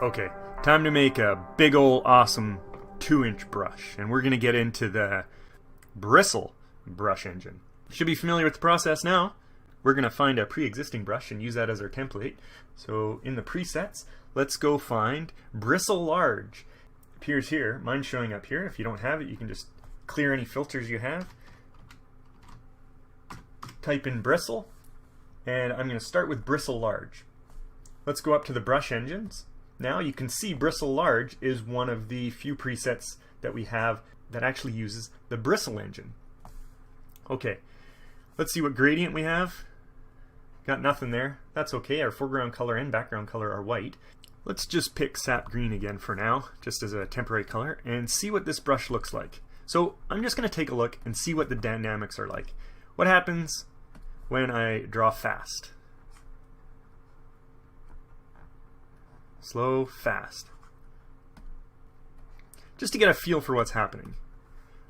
Okay, time to make a big ol' awesome 2-inch brush, and we're going to get into the bristle brush engine. You should be familiar with the process now. We're going to find a pre-existing brush and use that as our template. So in the presets, let's go find Bristle Large. It appears here. Mine's showing up here. If you don't have it, you can just clear any filters you have. Type in Bristle, and I'm going to start with Bristle Large. Let's go up to the brush engines. Now you can see Bristle Large is one of the few presets that we have that actually uses the bristle engine. Okay, let's see what gradient we have. Got nothing there. That's okay. Our foreground color and background color are white. Let's just pick sap green again for now, just as a temporary color, and see what this brush looks like. So I'm just going to take a look and see what the dynamics are like. What happens when I draw fast? Slow, fast. Just to get a feel for what's happening.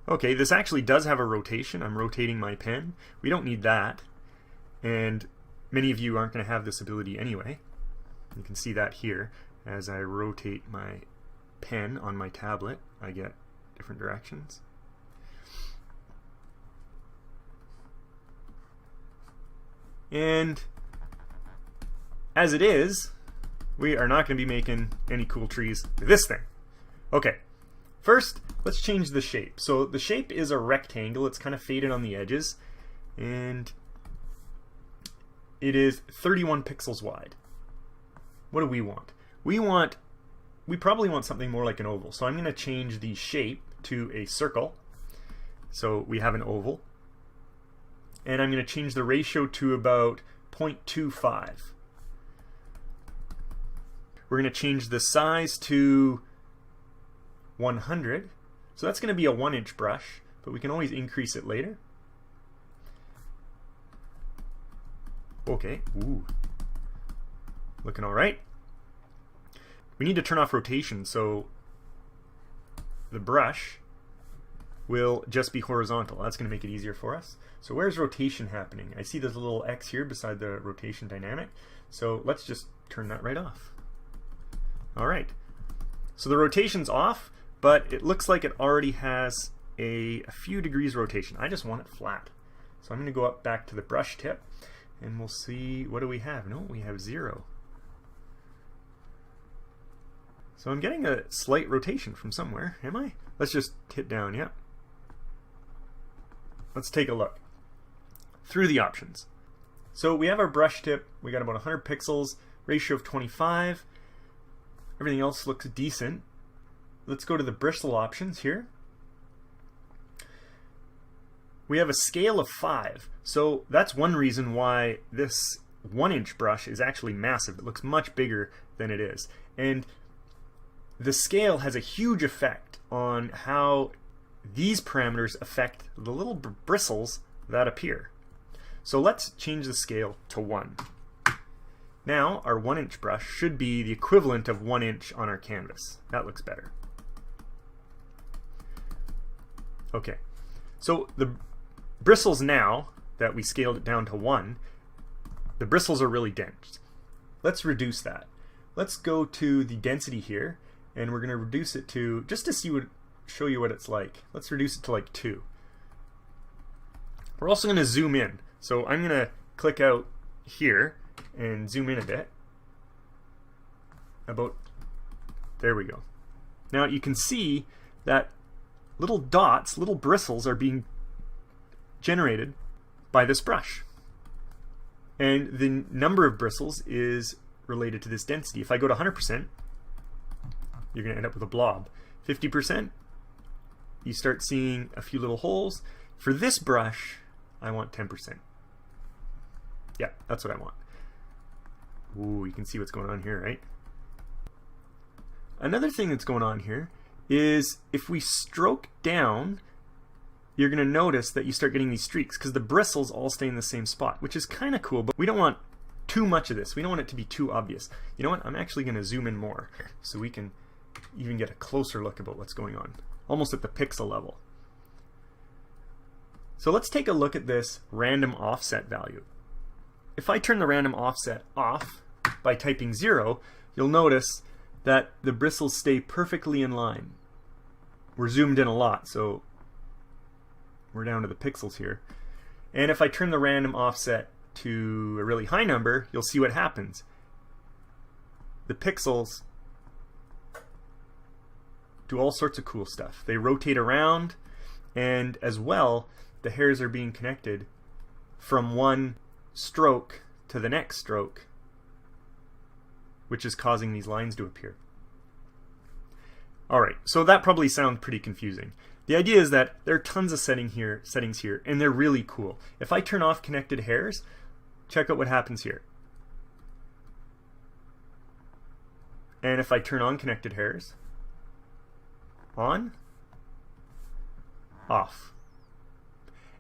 Okay, this actually does have a rotation. I'm rotating my pen. We don't need that. And many of you aren't going to have this ability anyway. You can see that here. As I rotate my pen on my tablet, I get different directions. And as it is, we are not going to be making any cool trees with this thing. Okay, first let's change the shape. So the shape is a rectangle. It's kind of faded on the edges, and it is 31 pixels wide. What do we want? We probably want something more like an oval. So I'm going to change the shape to a circle. So we have an oval. And I'm going to change the ratio to about 0.25. We're going to change the size to 100. So that's going to be a 1-inch brush, but we can always increase it later. Okay, ooh. Looking all right. We need to turn off rotation, so the brush will just be horizontal. That's going to make it easier for us. So where's rotation happening? I see there's a little X here beside the rotation dynamic. So let's just turn that right off. All right. So the rotation's off, but it looks like it already has a few degrees rotation. I just want it flat. So I'm going to go up back to the brush tip, and we'll see, what do we have? No, we have 0. So I'm getting a slight rotation from somewhere, am I? Let's just hit down, yep. Let's take a look through the options. So we have our brush tip, we got about 100 pixels, ratio of 25. Everything else looks decent. Let's go to the bristle options here. We have a scale of 5. So that's one reason why this 1-inch brush is actually massive. It looks much bigger than it is. And the scale has a huge effect on how these parameters affect the little bristles that appear. So let's change the scale to 1. Now our 1-inch brush should be the equivalent of 1 inch on our canvas. That looks better. Okay, so the bristles, now that we scaled it down to 1, the bristles are really dense. Let's reduce that. Let's go to the density here, and we're going to reduce it to, just to see what, show you what it's like. Let's reduce it to like 2. We're also going to zoom in. So I'm going to click out here and zoom in a bit. About, there we go. Now you can see that little dots, little bristles are being generated by this brush. And the number of bristles is related to this density. If I go to 100%, you're going to end up with a blob. 50%, you start seeing a few little holes. For this brush, I want 10%. Yeah, that's what I want. Ooh, you can see what's going on here, right? Another thing that's going on here is if we stroke down, you're going to notice that you start getting these streaks because the bristles all stay in the same spot, which is kind of cool, but we don't want too much of this. We don't want it to be too obvious. You know what? I'm actually going to zoom in more so we can even get a closer look about what's going on, almost at the pixel level. So let's take a look at this random offset value. If I turn the random offset off by typing 0, you'll notice that the bristles stay perfectly in line. We're zoomed in a lot, so we're down to the pixels here. And if I turn the random offset to a really high number, you'll see what happens. The pixels do all sorts of cool stuff. They rotate around, and as well, the hairs are being connected from one stroke to the next stroke, which is causing these lines to appear. Alright, so that probably sounds pretty confusing. The idea is that there are tons of settings here, and they're really cool. If I turn off connected hairs, check out what happens here. And if I turn on connected hairs, on, off.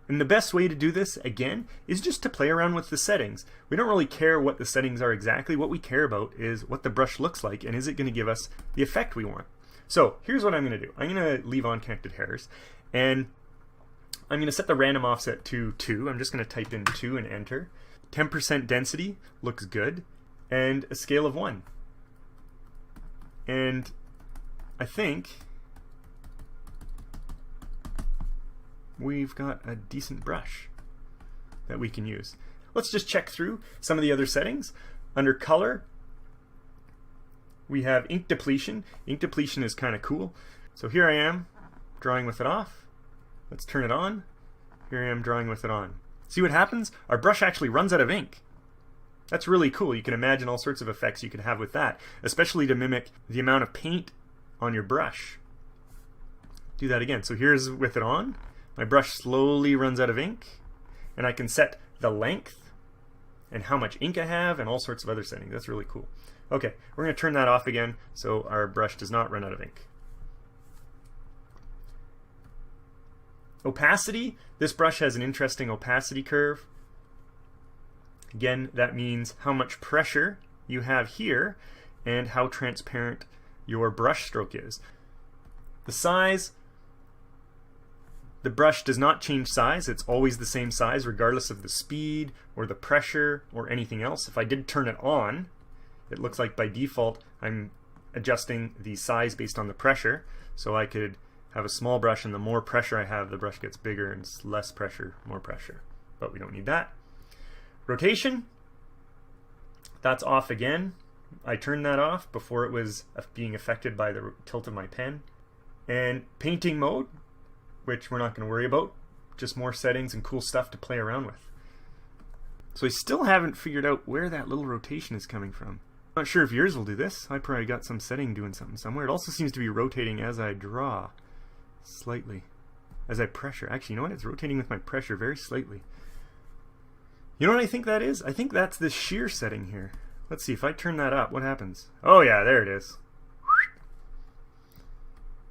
And the best way to do this, again, is just to play around with the settings. We don't really care what the settings are exactly. What we care about is what the brush looks like, and is it going to give us the effect we want. So here's what I'm going to do. I'm going to leave on connected hairs, and I'm going to set the random offset to 2. I'm just going to type in 2 and enter. 10% density looks good, and a scale of 1. And I think we've got a decent brush that we can use. Let's just check through some of the other settings. Under color, we have ink depletion. Ink depletion is kind of cool. So here I am drawing with it off. Let's turn it on. Here I am drawing with it on. See what happens? Our brush actually runs out of ink. That's really cool. You can imagine all sorts of effects you could have with that, especially to mimic the amount of paint on your brush. Do that again. So here's with it on. My brush slowly runs out of ink, and I can set the length and how much ink I have and all sorts of other settings. That's really cool. Okay, we're going to turn that off again so our brush does not run out of ink. Opacity. This brush has an interesting opacity curve. Again, that means how much pressure you have here and how transparent your brush stroke is. The size, the brush does not change size. It's always the same size regardless of the speed or the pressure or anything else. If I did turn it on, it looks like by default I'm adjusting the size based on the pressure. So I could have a small brush, and the more pressure I have, the brush gets bigger, and less pressure, more pressure. But we don't need that. Rotation, that's off again. I turned that off before it was being affected by the tilt of my pen. And painting mode, which we're not going to worry about, just more settings and cool stuff to play around with. So I still haven't figured out where that little rotation is coming from. I'm not sure if yours will do this. I probably got some setting doing something somewhere. It also seems to be rotating as I draw, slightly, as I pressure. Actually, you know what? It's rotating with my pressure very slightly. You know what I think that is? I think that's this shear setting here. Let's see, if I turn that up, what happens? Oh yeah, there it is.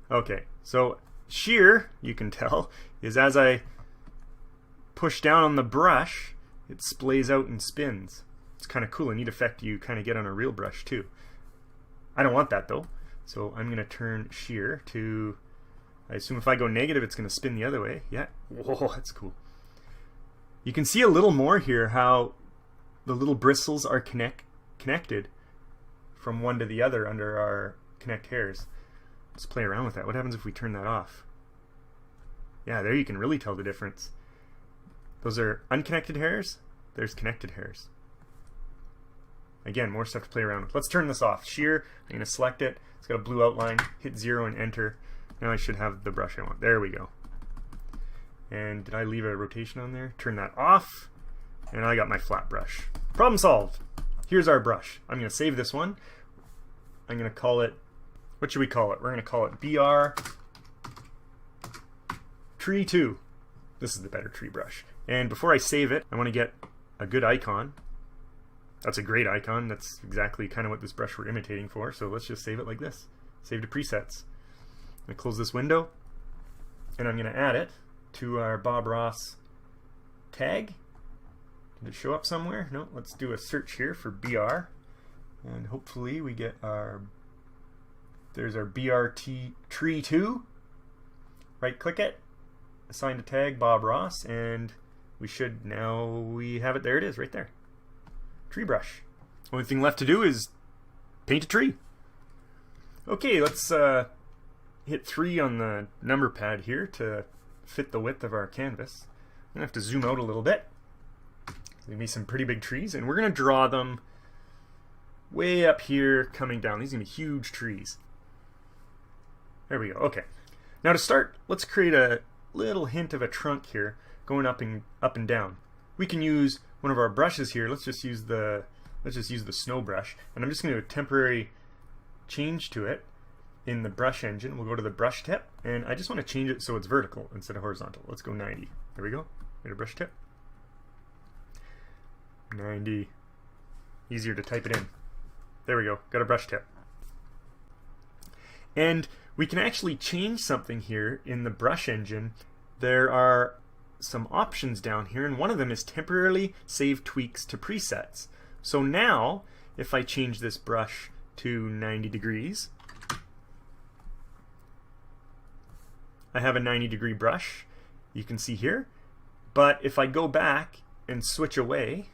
Okay, so shear, you can tell, is as I push down on the brush, it splays out and spins. It's kind of cool, a neat effect you kind of get on a real brush too. I don't want that though, so I'm going to turn shear to, I assume if I go negative it's going to spin the other way. Yeah, whoa, that's cool. You can see a little more here how the little bristles are connected from one to the other under our connect hairs. Let's play around with that. What happens if we turn that off? Yeah, there you can really tell the difference. Those are unconnected hairs, there's connected hairs. Again, more stuff to play around with. Let's turn this off. Shear, I'm going to select it. It's got a blue outline. Hit 0 and enter. Now I should have the brush I want. There we go. And did I leave a rotation on there? Turn that off. And I got my flat brush. Problem solved. Here's our brush. I'm going to save this one. I'm going to call it, what should we call it? We're going to call it BR Tree 2. This is the better tree brush. And before I save it, I want to get a good icon. That's a great icon. That's exactly kind of what this brush we're imitating for. So let's just save it like this. Save to presets. I'm going to close this window, and I'm going to add it to our Bob Ross tag. Did it show up somewhere? No, let's do a search here for BR, and hopefully we get our, there's our BRT Tree 2. Right click it, assign a tag Bob Ross, and we should, now we have it. There it is right there. Tree brush. Only thing left to do is paint a tree. Okay, let's hit 3 on the number pad here to fit the width of our canvas. I'm going to have to zoom out a little bit. There's going to be some pretty big trees, and we're going to draw them way up here coming down. These are going to be huge trees. There we go. Okay. Now to start, let's create a little hint of a trunk here going up and down. We can use one of our brushes here. Let's just use the snow brush, and I'm just going to do a temporary change to it in the brush engine. We'll go to the brush tip, and I just want to change it so it's vertical instead of horizontal. Let's go 90. There we go. Get a brush tip. 90. Easier to type it in. There we go. Got a brush tip. And we can actually change something here in the brush engine. There are some options down here, and one of them is temporarily save tweaks to presets. So now, if I change this brush to 90 degrees, I have a 90-degree brush, you can see here. But if I go back and switch away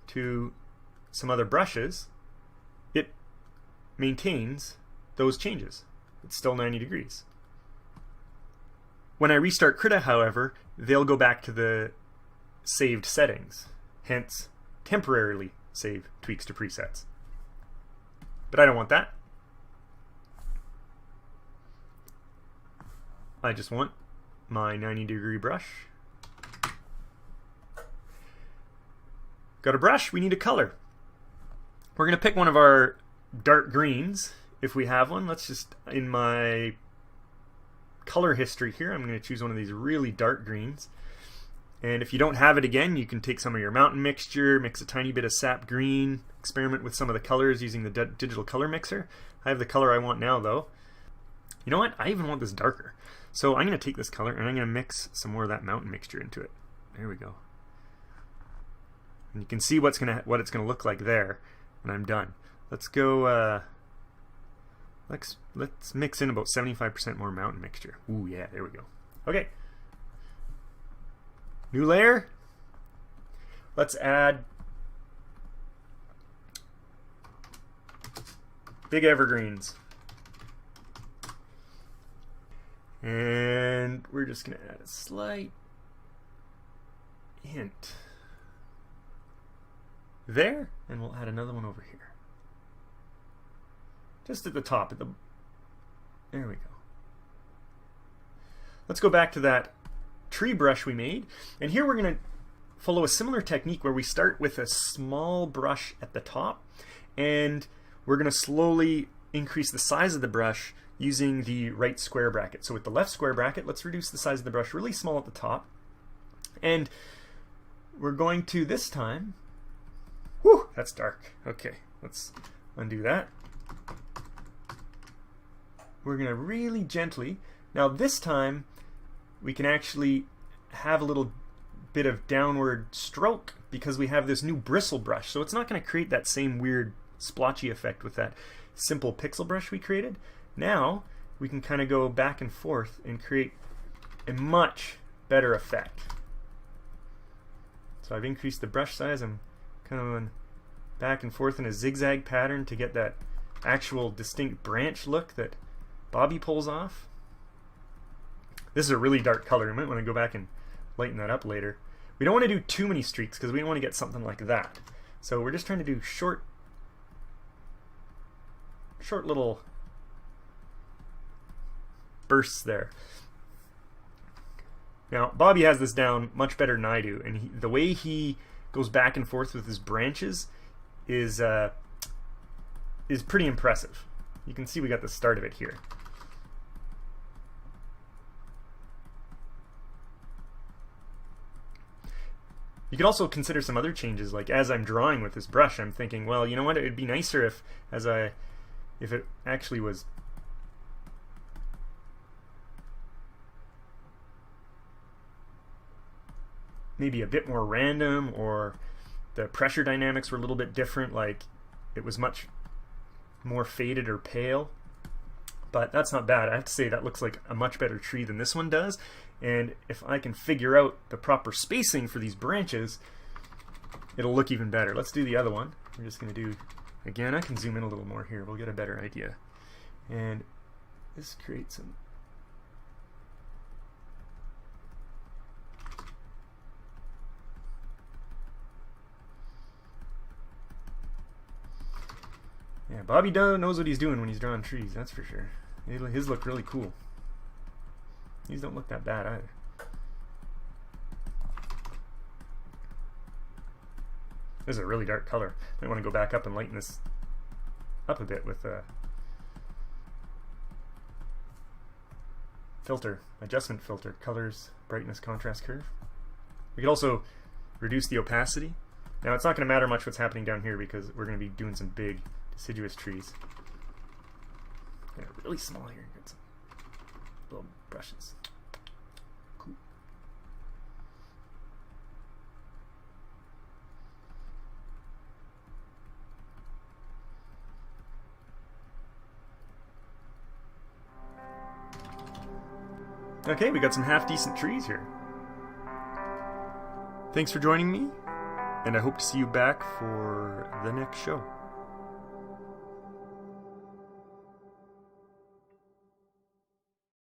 to some other brushes, it maintains those changes. It's still 90 degrees. When I restart Krita, however, they'll go back to the saved settings, hence temporarily save tweaks to presets. But I don't want that. I just want my 90-degree brush. Got a brush, we need a color. We're going to pick one of our dark greens, if we have one. Let's just, in my color history here, I'm going to choose one of these really dark greens. And if you don't have it, again, you can take some of your mountain mixture, mix a tiny bit of sap green, experiment with some of the colors using the digital color mixer. I have the color I want now, though. You know what? I even want this darker. So I'm going to take this color and I'm going to mix some more of that mountain mixture into it. There we go. And you can see what it's going to look like there when I'm done. Let's go. Let's mix in about 75% more mountain mixture. Ooh, yeah, there we go. Okay. New layer. Let's add big evergreens. And we're just going to add a slight hint there, and we'll add another one over here. Just at the top. There we go. Let's go back to that tree brush we made, and here we're going to follow a similar technique where we start with a small brush at the top, and we're going to slowly increase the size of the brush using the right square bracket. So with the left square bracket, let's reduce the size of the brush really small at the top, and we're going to this time, whew, that's dark. Okay, let's undo that. We're going to really gently, now this time we can actually have a little bit of downward stroke because we have this new bristle brush. So it's not going to create that same weird splotchy effect with that simple pixel brush we created. Now we can kind of go back and forth and create a much better effect. So I've increased the brush size. I'm kind of going back and forth in a zigzag pattern to get that actual distinct branch look that Bobby pulls off. This is a really dark color. You might want to go back and lighten that up later. We don't want to do too many streaks because we don't want to get something like that. So we're just trying to do short little bursts there. Now Bobby has this down much better than I do, and the way he goes back and forth with his branches is pretty impressive. You can see we got the start of it here. You can also consider some other changes, like as I'm drawing with this brush, I'm thinking, well, you know what, it would be nicer if it actually was maybe a bit more random, or the pressure dynamics were a little bit different, like it was much more faded or pale. But that's not bad. I have to say that looks like a much better tree than this one does. And if I can figure out the proper spacing for these branches, it'll look even better. Let's do the other one. We're just going to do, again, I can zoom in a little more here. We'll get a better idea. And this creates some... Yeah, Bobby knows what he's doing when he's drawing trees, that's for sure. His look really cool. These don't look that bad either. This is a really dark color. I want to go back up and lighten this up a bit with a filter, adjustment filter, colors, brightness, contrast curve. We could also reduce the opacity. Now it's not going to matter much what's happening down here because we're going to be doing some big deciduous trees. Yeah, really small here. Get some little brushes. Cool. Okay, we got some half-decent trees here. Thanks for joining me, and I hope to see you back for the next show.